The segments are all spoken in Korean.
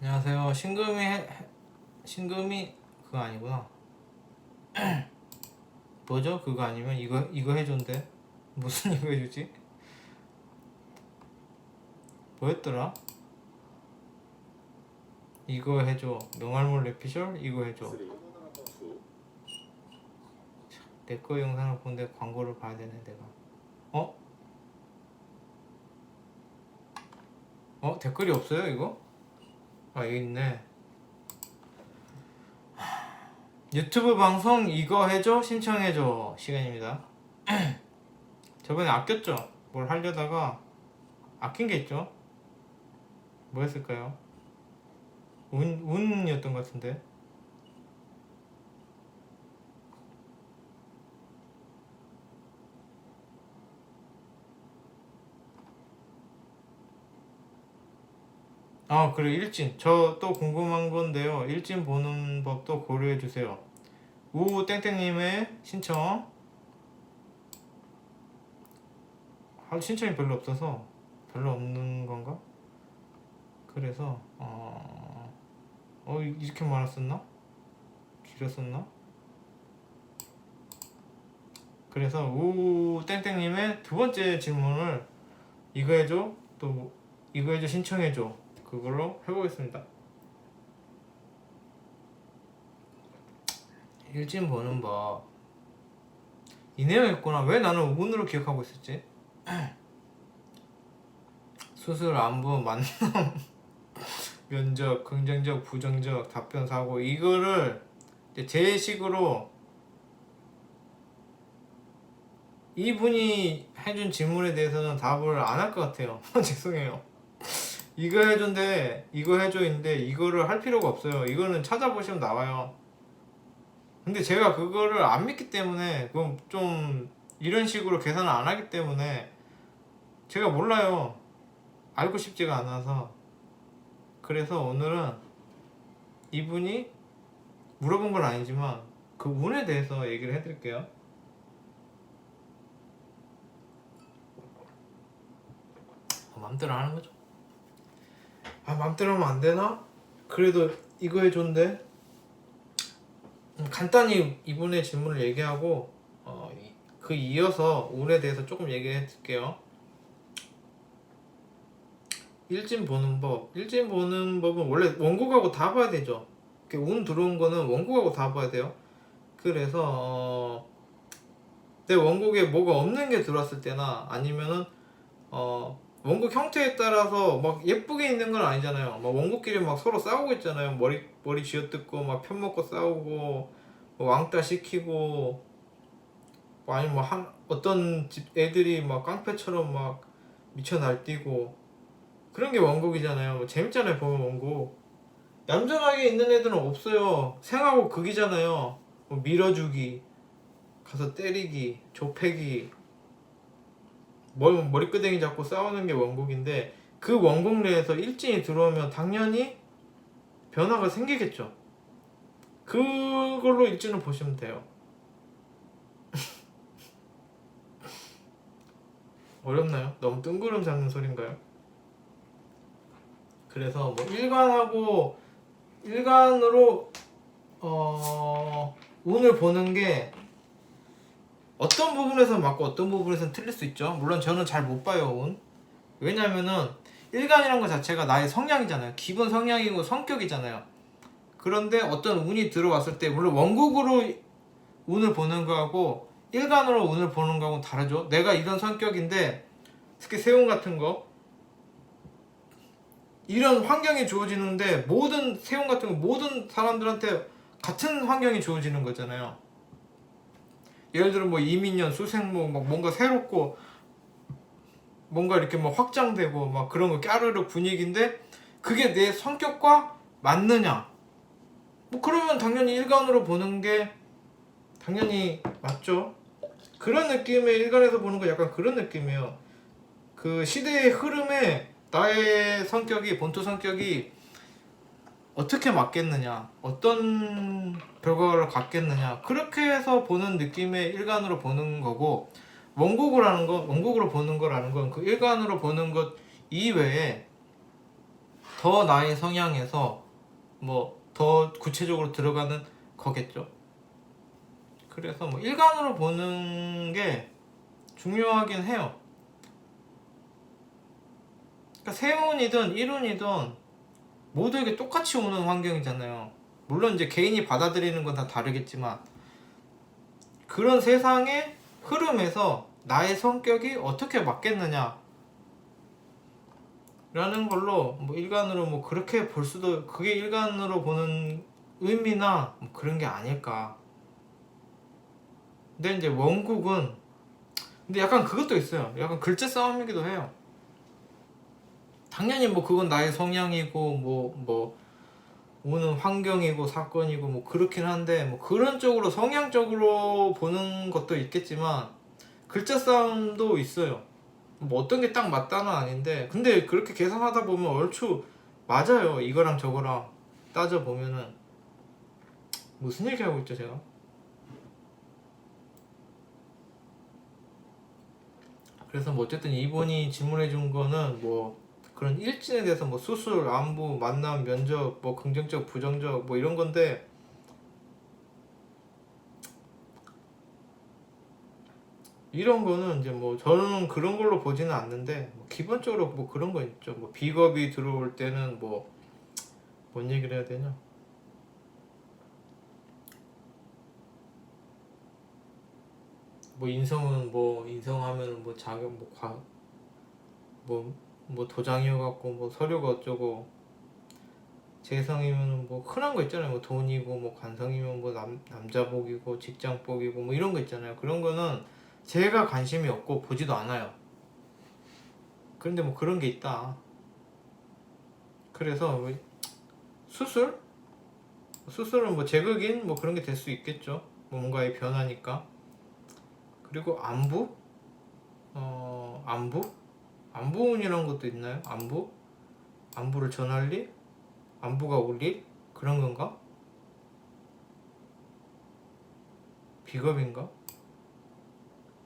안녕하세요. 신금이 그거 아니구나. 뭐죠? 그거 아니면 이거 해준대. 무슨 이거 해주지? 뭐였더라? 이거 해줘. 명알몰 레피셜 이거 해줘. 내 거 영상을 보는데 광고를 봐야 되네 내가. 어? 댓글이 없어요 이거? 아 여기 있네. 유튜브 방송 이거 해줘 신청해줘 시간입니다. 저번에 아꼈죠? 뭘 하려다가 아낀 게 있죠? 뭐였을까요? 운이었던 것 같은데. 아 그래 일진 저 또 궁금한 건데요. 일진 보는 법도 고려해 주세요. 우 땡땡님의 신청. 신청이 별로 없어서 별로 없는 건가? 그래서 이렇게 많았었나? 길었었나? 그래서 우 땡땡님의 두 번째 질문을 이거 해줘 또 이거 해줘 신청해줘 그걸로 해보겠습니다. 일진 보는 법. 이 내용이었구나. 왜 나는 운으로 기억하고 있었지? 수술, 안부, 만남, 면접, 긍정적, 부정적, 답변, 사고 이거를 제 식으로 이분이 해준 질문에 대해서는 답을 안 할 것 같아요. 죄송해요. 이거 해준데 이거 해줘인데 이거를 할 필요가 없어요. 이거는 찾아보시면 나와요. 근데 제가 그거를 안 믿기 때문에 그럼 좀 이런 식으로 계산을 안 하기 때문에 제가 몰라요. 알고 싶지가 않아서. 그래서 오늘은 이분이 물어본 건 아니지만 그 운에 대해서 얘기를 해드릴게요. 맘대로 하는 거죠. 맘대로 하면 안 되나? 그래도 이거 해줬는데 간단히 이분의 질문을 얘기하고 그 이어서 운에 대해서 조금 얘기해 드릴게요. 일진 보는 법은 원래 원곡하고 다 봐야 되죠. 운 들어온 거는 원곡하고 다 봐야 돼요. 그래서 내 원곡에 뭐가 없는 게 들어왔을 때나 아니면은 원곡 형태에 따라서 막 예쁘게 있는 건 아니잖아요. 막 원곡끼리 막 서로 싸우고 있잖아요. 머리 쥐어뜯고 막 편먹고 싸우고 왕따 시키고 아니면 어떤 집 애들이 막 깡패처럼 막 미쳐 날뛰고 그런 게 원곡이잖아요. 재밌잖아요 보면 원곡. 얌전하게 있는 애들은 없어요. 생하고 극이잖아요. 밀어주기, 가서 때리기, 좁히기, 머리끄댕이 잡고 싸우는 게 원곡인데 그 원곡 내에서 일진이 들어오면 당연히 변화가 생기겠죠. 그걸로 일진을 보시면 돼요. 어렵나요? 너무 뜬구름 잡는 소린가요? 그래서 일간으로 운을 보는 게 어떤 부분에서 맞고 어떤 부분에서는 틀릴 수 있죠. 물론 저는 잘 못 봐요 운. 왜냐면은 일간이란 것 자체가 나의 성향이잖아요. 기본 성향이고 성격이잖아요. 그런데 어떤 운이 들어왔을 때 물론 원곡으로 운을 보는 거하고 일간으로 운을 보는 거하고는 다르죠. 내가 이런 성격인데 특히 세운 같은 거 이런 환경이 주어지는데 모든 세운 같은 거 모든 사람들한테 같은 환경이 주어지는 거잖아요. 예를 들어 이민년 수생목 뭔가 새롭고 뭔가 이렇게 확장되고 그런 거 까르르 분위기인데 그게 내 성격과 맞느냐? 그러면 당연히 일간으로 보는 게 당연히 맞죠. 그런 느낌의 일간에서 보는 거 약간 그런 느낌이에요. 그 시대의 흐름에 나의 성격이 본토 성격이 어떻게 맞겠느냐, 어떤 결과를 갖겠느냐 그렇게 해서 보는 느낌의 일간으로 보는 거고 원곡으로 보는 거라는 건 그 일간으로 보는 것 이외에 더 나의 성향에서 뭐 더 구체적으로 들어가는 거겠죠. 그래서 뭐 일간으로 보는 게 중요하긴 해요. 그러니까 세운이든 일운이든 모두에게 똑같이 오는 환경이잖아요. 물론 이제 개인이 받아들이는 건 다 다르겠지만 그런 세상의 흐름에서 나의 성격이 어떻게 맞겠느냐 라는 걸로 뭐 일간으로 뭐 그렇게 볼 수도, 그게 일간으로 보는 의미나 뭐 그런 게 아닐까. 근데 이제 원국은 근데 약간 그것도 있어요. 약간 글자 싸움이기도 해요. 당연히 뭐 그건 나의 성향이고 뭐 오는 환경이고 사건이고 뭐 그렇긴 한데 뭐 그런 쪽으로 성향적으로 보는 것도 있겠지만 글자 싸움도 있어요. 뭐 어떤 게 딱 맞다는 아닌데 근데 그렇게 계산하다 보면 얼추 맞아요. 이거랑 저거랑 따져 보면은. 무슨 얘기 하고 있죠 제가? 그래서 뭐 어쨌든 이분이 질문해 준 거는 뭐 그런 일진에 대해서 뭐 수술, 안부, 만남, 면접, 뭐 긍정적, 부정적 뭐 이런 건데 이런 거는 이제 뭐 저는 그런 걸로 보지는 않는데 뭐 기본적으로 뭐 그런 거 있죠. 뭐 비겁이 들어올 때는 뭐 뭔 얘기를 해야 되냐? 뭐 인성은 뭐 인성하면은 뭐 자격 뭐 도장이어갖고 뭐 서류가 어쩌고 재성이면 뭐 흔한 거 있잖아요. 뭐 돈이고 뭐 관성이면 뭐 남자복이고 직장복이고 뭐 이런 거 있잖아요. 그런 거는 제가 관심이 없고 보지도 않아요. 그런데 뭐 그런 게 있다. 그래서 뭐 수술? 수술은 뭐 제극인 뭐 그런 게 될 수 있겠죠. 뭔가의 변화니까. 그리고 안부? 안부? 안부운이라는 것도 있나요? 안부? 안부를 전할 일? 안부가 올 일? 그런 건가? 비겁인가?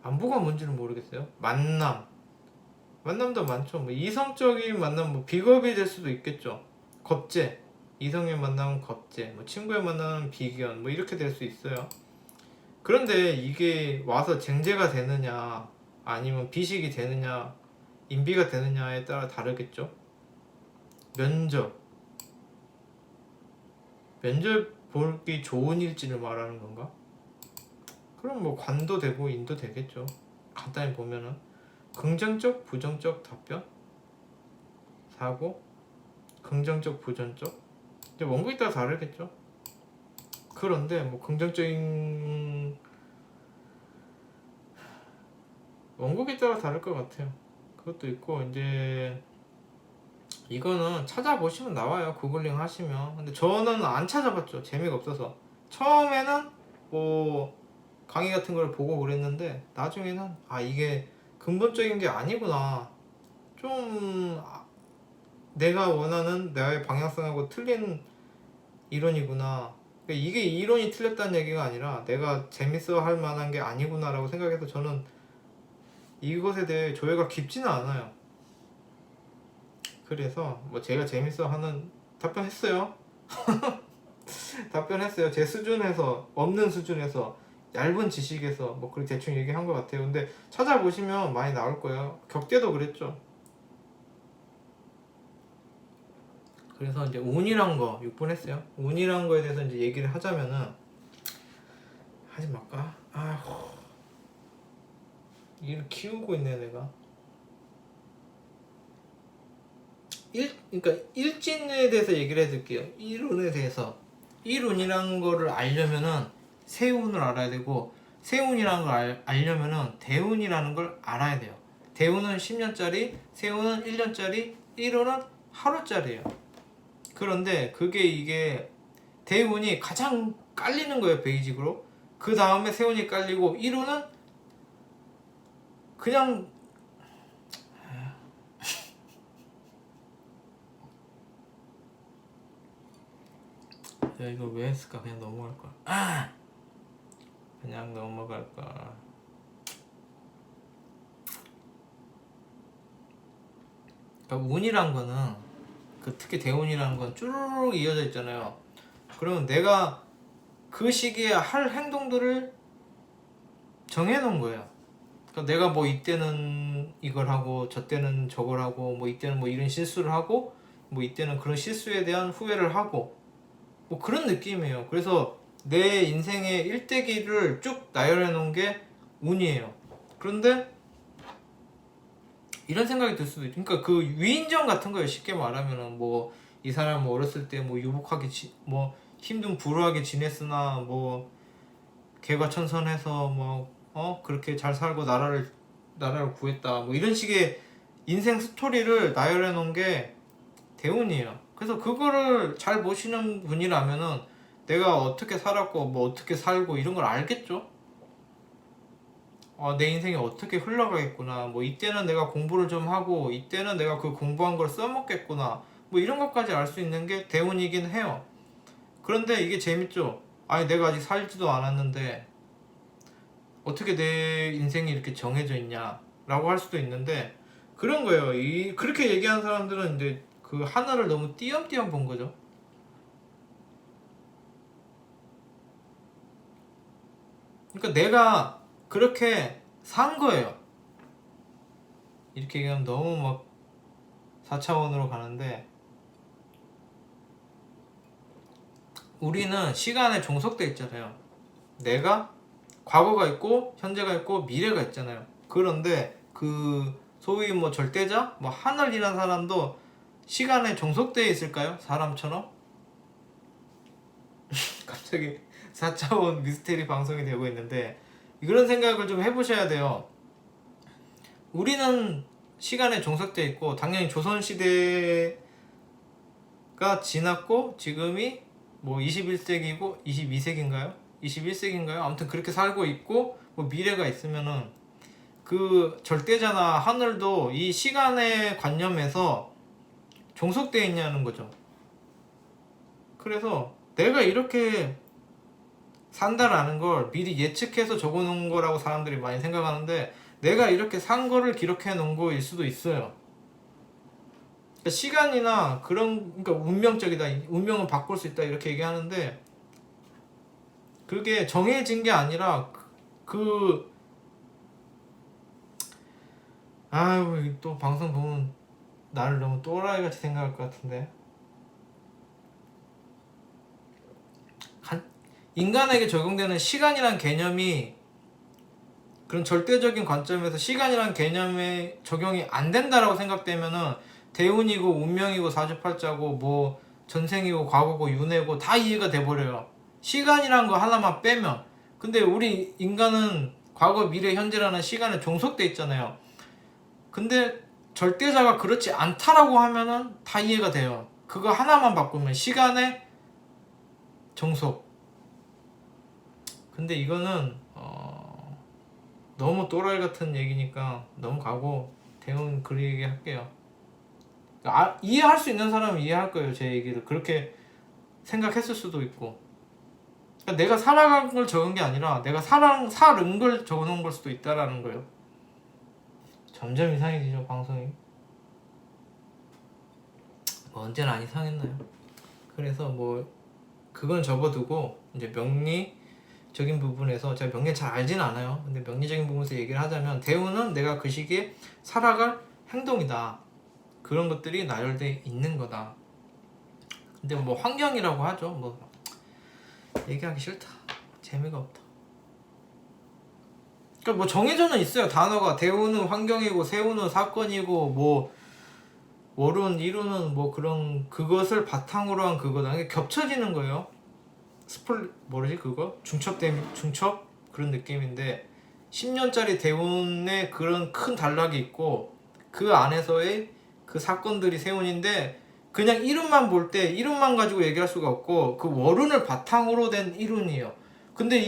안부가 뭔지는 모르겠어요. 만남도 많죠. 뭐 이성적인 만남, 뭐 비겁이 될 수도 있겠죠. 겁제, 이성의 만남은 겁제, 뭐 친구의 만남은 비견, 뭐 이렇게 될 수 있어요. 그런데 이게 와서 쟁제가 되느냐, 아니면 비식이 되느냐, 인비가 되느냐에 따라 다르겠죠. 면접, 면접 보기 좋은 일지를 말하는 건가? 그럼 뭐 관도 되고 인도 되겠죠. 간단히 보면은 긍정적, 부정적 답변, 사고, 긍정적, 부정적. 이제 원고에 따라 다르겠죠. 그런데 뭐 긍정적인 원곡에 따라 다를 것 같아요. 그것도 있고 이제 이거는 찾아보시면 나와요. 구글링 하시면. 근데 저는 안 찾아봤죠. 재미가 없어서. 처음에는 뭐 강의 같은 걸 보고 그랬는데 나중에는 아 이게 근본적인 게 아니구나. 좀 내가 원하는 나의 방향성하고 틀린 이론이구나. 그러니까 이게 이론이 틀렸다는 얘기가 아니라 내가 재밌어 할 만한 게 아니구나라고 생각해서 저는 이것에 대해 조회가 깊지는 않아요. 그래서 뭐 제가 재밌어 하는 답변했어요. 답변했어요. 제 수준에서 없는 수준에서 얇은 지식에서 뭐 그렇게 대충 얘기한 것 같아요. 근데 찾아보시면 많이 나올 거예요. 격대도 그랬죠. 그래서 이제 운이란 거 6분 했어요. 운이란 거에 대해서 이제 얘기를 하자면은 하지 말까? 아휴 일을 키우고 있네 내가. 그러니까 일진에 대해서 얘기를 해드릴게요. 일운에 대해서. 일운이라는 거를 알려면은 세운을 알아야 되고 세운이라는 걸 알려면은 대운이라는 걸 알아야 돼요. 대운은 10년짜리, 세운은 1년짜리, 일운은 하루짜리예요. 그런데 그게 이게 대운이 가장 깔리는 거예요. 베이직으로. 그 다음에 세운이 깔리고 일운은 그냥 야 이거 왜 했을까? 그냥 넘어갈 걸. 그냥 넘어갈 걸. 그러니까 운이란 거는 그 특히 대운이라는 건 쭈르륵 이어져 있잖아요. 그러면 내가 그 시기에 할 행동들을 정해놓은 거예요. 그러니까 내가 뭐 이때는 이걸 하고 저 때는 저걸 하고 뭐 이때는 뭐 이런 실수를 하고 뭐 이때는 그런 실수에 대한 후회를 하고 뭐 그런 느낌이에요. 그래서 내 인생의 일대기를 쭉 나열해 놓은 게 운이에요. 그런데 이런 생각이 들 수도 있죠. 그러니까 그 위인전 같은 거예요. 쉽게 말하면은 뭐 이 사람 뭐 어렸을 때 뭐 유복하게 뭐 힘든 불우하게 지냈으나 뭐 개과천선해서 뭐 그렇게 잘 살고 나라를 구했다 뭐 이런 식의 인생 스토리를 나열해 놓은 게 대운이에요. 그래서 그거를 잘 보시는 분이라면은 내가 어떻게 살았고 뭐 어떻게 살고 이런 걸 알겠죠. 내 인생이 어떻게 흘러가겠구나. 뭐 이때는 내가 공부를 좀 하고 이때는 내가 그 공부한 걸 써먹겠구나. 뭐 이런 것까지 알 수 있는 게 대운이긴 해요. 그런데 이게 재밌죠. 아니 내가 아직 살지도 않았는데 어떻게 내 인생이 이렇게 정해져 있냐라고 할 수도 있는데 그런 거예요. 그렇게 얘기하는 사람들은 이제 그 하늘을 너무 띄엄띄엄 본 거죠. 그러니까 내가 그렇게 산 거예요. 이렇게 얘기하면 너무 막 4차원으로 가는데 우리는 시간에 종속돼 있잖아요. 내가 과거가 있고 현재가 있고 미래가 있잖아요. 그런데 그 소위 뭐 절대자, 뭐 하늘이라는 사람도 시간에 종속되어 있을까요? 사람처럼? 갑자기 4차원 미스테리 방송이 되고 있는데 그런 생각을 좀 해보셔야 돼요. 우리는 시간에 종속되어 있고 당연히 조선시대가 지났고 지금이 뭐 21세기고 22세기인가요? 21세기인가요? 아무튼 그렇게 살고 있고 뭐 미래가 있으면은 그 절대자나 하늘도 이 시간의 관념에서 종속되어 있냐는 거죠. 그래서 내가 이렇게 산다라는 걸 미리 예측해서 적어 놓은 거라고 사람들이 많이 생각하는데 내가 이렇게 산 거를 기록해 놓은 거일 수도 있어요. 그러니까 시간이나 그러니까 운명적이다, 운명은 바꿀 수 있다 이렇게 얘기하는데 그게 정해진 게 아니라 아유 또 방송 보면 나를 너무 또라이 같이 생각할 것 같은데 인간에게 적용되는 시간이란 개념이 그런 절대적인 관점에서 시간이란 개념에 적용이 안 된다라고 생각되면은 대운이고 운명이고 사주팔자고 뭐 전생이고 과거고 윤회고 다 이해가 돼버려요. 시간이란 거 하나만 빼면. 근데 우리 인간은 과거 미래 현재라는 시간에 종속돼 있잖아요. 근데 절대자가 그렇지 않다라고 하면은 다 이해가 돼요. 그거 하나만 바꾸면 시간의 종속. 근데 이거는 너무 또라이 같은 얘기니까 넘어가고 대운 그 얘기 할게요. 이해할 수 있는 사람은 이해할 거예요. 제 얘기를 그렇게 생각했을 수도 있고 그러니까 내가 살아간 걸 적은 게 아니라 내가 살은 걸 적어놓은 걸 수도 있다라는 거예요. 점점 이상해지죠 방송이. 뭐 언제나 안 이상했나요? 그래서 뭐 그건 접어두고 이제 명리적인 부분에서 제가 명리 잘 알지는 않아요. 근데 명리적인 부분에서 얘기를 하자면 대운은 내가 그 시기에 살아갈 행동이다. 그런 것들이 나열돼 있는 거다. 근데 뭐 환경이라고 하죠. 뭐 얘기하기 싫다. 재미가 없다. 그러니까 뭐 정해져는 있어요. 단어가 대운은 환경이고 세운은 사건이고 뭐 월운 일운은 뭐 그런 그것을 바탕으로 한 그거다. 이게 겹쳐지는 거예요. 뭐지 그거? 중첩 그런 느낌인데 10년짜리 대운에 그런 큰 단락이 있고 그 안에서의 그 사건들이 세운인데 그냥 이름만 볼 때 이름만 가지고 얘기할 수가 없고 그 월운을 바탕으로 된 일운이에요. 근데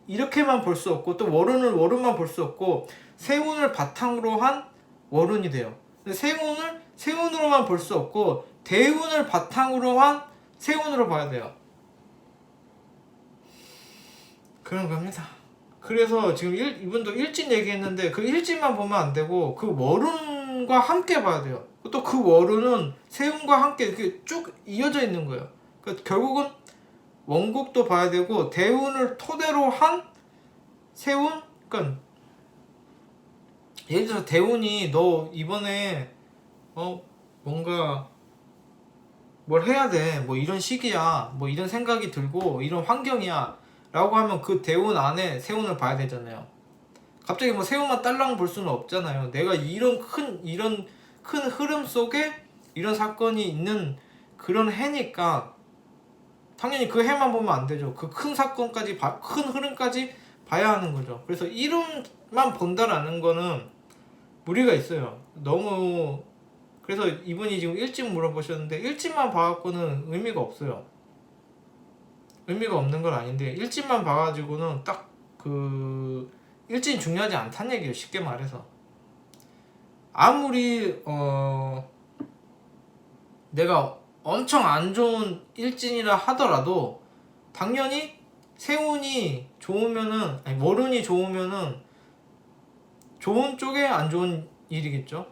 이렇게만 볼 수 없고 또 월운만 볼 수 없고 세운을 바탕으로 한 월운이 돼요. 근데 세운으로만 볼 수 없고 대운을 바탕으로 한 세운으로 봐야 돼요. 그런 겁니다. 그래서 지금 이분도 일진 얘기했는데 그 일진만 보면 안 되고 그 월운과 함께 봐야 돼요. 또 그 월운은 세운과 함께 이렇게 쭉 이어져 있는 거예요. 그러니까 결국은 원곡도 봐야 되고 대운을 토대로 한 세운. 그러니까 예를 들어서 대운이 너 이번에 뭔가 뭘 해야 돼, 뭐 이런 시기야, 뭐 이런 생각이 들고 이런 환경이야 라고 하면 그 대운 안에 세운을 봐야 되잖아요. 갑자기 뭐 세운만 딸랑 볼 수는 없잖아요. 내가 이런 큰 흐름 속에 이런 사건이 있는 그런 해니까 당연히 그 해만 보면 안 되죠. 그 큰 사건까지 큰 흐름까지 봐야 하는 거죠. 그래서 이름만 본다라는 거는 무리가 있어요. 너무. 그래서 이분이 지금 일진 물어보셨는데 일진만 봐갖고는 의미가 없어요. 의미가 없는 건 아닌데 일진만 봐가지고는 딱 그 일진이 중요하지 않다는 얘기예요. 쉽게 말해서. 아무리 내가 엄청 안 좋은 일진이라 하더라도 당연히 세운이 좋으면은, 아니 월운이 좋으면은 좋은 쪽에 안 좋은 일이겠죠.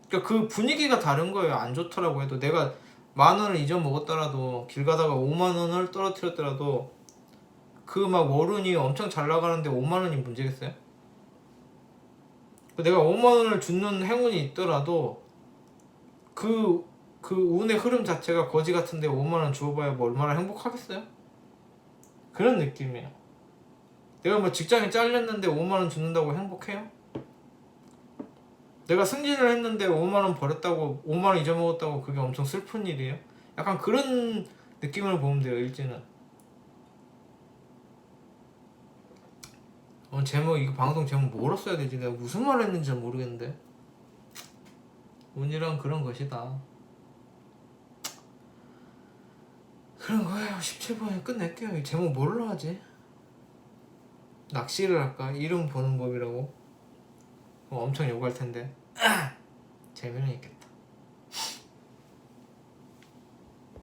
그러니까 그 분위기가 다른 거예요. 안 좋더라고 해도 내가 10,000원을 잊어먹었더라도 길 가다가 50,000원을 떨어뜨렸더라도 그 막 월운이 엄청 잘 나가는데 50,000원이 문제겠어요? 내가 50,000원을 주는 행운이 있더라도 그 운의 흐름 자체가 거지 같은데 50,000원 주어봐야 뭐 얼마나 행복하겠어요? 그런 느낌이에요. 내가 뭐 직장에 잘렸는데 50,000원 주는다고 행복해요? 내가 승진을 했는데 50,000원 버렸다고, 50,000원 잊어먹었다고 그게 엄청 슬픈 일이에요? 약간 그런 느낌으로 보면 돼요. 일지는. 제목, 이거 방송 제목 뭐로 써야 되지? 내가 무슨 말 했는지 잘 모르겠는데. 운이란 그런 것이다. 그런 거예요. 17번에 끝낼게요. 이 제목 뭘로 하지? 낚시를 할까? 이름 보는 법이라고? 엄청 욕할 텐데. 재미는 있겠다.